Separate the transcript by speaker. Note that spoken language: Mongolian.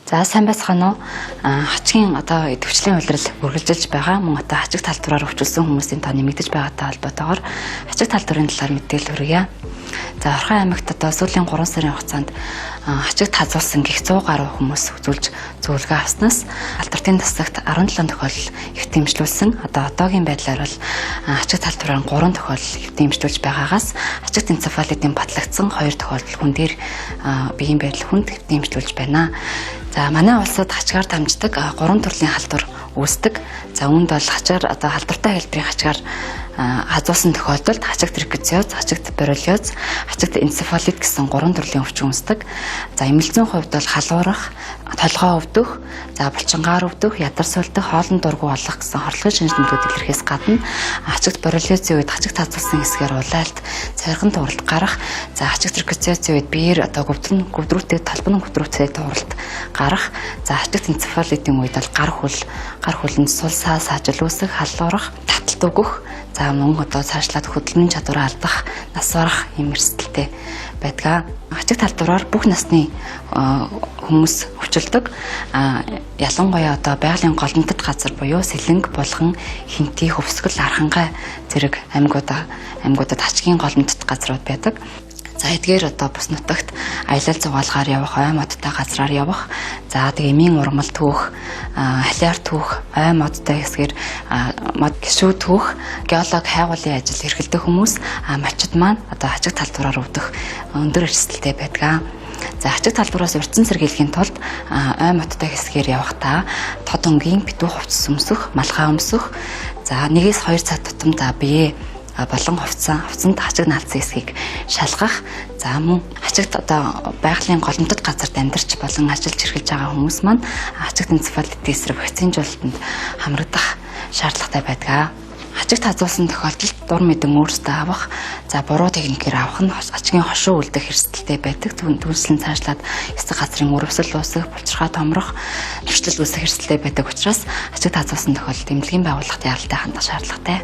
Speaker 1: За сайн байцгаана уу? Хачгийн одоо идэвхжлийн улирал үргэлжилж байгаа мөн одоо хачиг талбараар өвчлсөн хүмүүсийн тоо нэмэгдэж байгаатай холбоотойгоор хачиг талбарын талаар мэдээлэл хүргье. За Орхон аймагт одоо сүүлийн 3 сарын хугацаанд хачиг тазуулсан гих 100 гаруй хүмүүс үзүүлж зөвлөгөө авснаас алдартай тасагт 17 тохиолдол эвтэмжлүүлсэн. Одоо одоогийн байдлаар бол хачиг талбараар 3 тохиолдол эвтэмжлүүлж байгаагаас хачиг энцефалитын батлагдсан 2 тохиолдол хүн дээр биеийн байдал хүнд эвтэмжлүүлж байна. За манай улсад хачгаар дамждаг 3 төрлийн халдвар үүсдэг. За үүнд бол хачгаар одоо халдвартай хэлбэрийн хачгаар хазуулсан тохиолдолд хачигт риккетсиоз, хачигт боррелиоз, хачигт энцефалит гэсэн 3 төрлийн өвчин үүсдэг. За эмэлзэн хувьд бол халуурах, толгоо өвдөх, за булчингаар өвдөх, ядар суулдах, хоолн дургу болох гэсэн хордлогын шинжилтүүд илэрхээс гадна хачигт боррелиозын үед хачигт хазуулсан хэсгээр улайлт, цайрхан тууралт гарах, за хачигт риккетсиозын үед биеэр одоо гүвдрүүтэй талбан гүвдрүүтэй тууралт гарах, за хачигт энцефалитын үед бол гар хүлэнд сул саа саажил үүсэх, халуурах, таталт өгөх, за мөн одоо цаашлаад хөдөлмөрийн чадвараа алдах, нас барах юм эрсдэлтэй байдаг. Хачиг талбараар бүх насны хүмүүс өвчлөдөг. Ялангуяа одоо байгалийн голомтод газар буюу Сэлэнг, Булган, Хинти, Хөвсгөл, Архангай зэрэг аймагуудад хачгийн голомтод газрууд байдаг. За эдгээр одоо бус нутагт аялал зугаалгаар явах, ой модтой газраар явах, за тэгээ эмийн ургамал түүх, халиар түүх, ой модтой хэсгээр мод гişүү түүх, геолог хайгуулын ажил эрхэлдэг хүмүүс малчид маань одоо хачиг талбараар өвдөх өндөр эрсдэлтэй байдаг. За хачиг талбараас урьдчилан сэргийлэхийн тулд ой модтой хэсгээр явахдаа тод өнгийн битүү хувцас өмсөх, малгай өмсөх, за 1-2 цаг тутам за бие болон хувцанд хачиг наалцсан хэсгийг шалгах. За мөн хачигт одоо байгалийн голомтод газарт амьдарч болон ажиллаж хэрглэж байгаа хүмүүс маань хачигт энцефалитын эсрэг вакцинжуулалтанд хамрагдах шаардлагатай байдаг. Хачигт хазуулсан тохиолдолд дур мэдэн өөрсдөө авах, за буруу техникээр авах нь хачгийн хошуу үлдэх эрсдэлтэй байдаг. Түүнчлэн цаашлаад эсрэг газрын өрөвсөл үүсэх, булчирхай томрох, нэршлэл үүсэх эрсдэлтэй байдаг учраас хачигт хазуулсан тохиолдолд эмнэлгийн байгууллагын яралтай хандах шаардлагатай.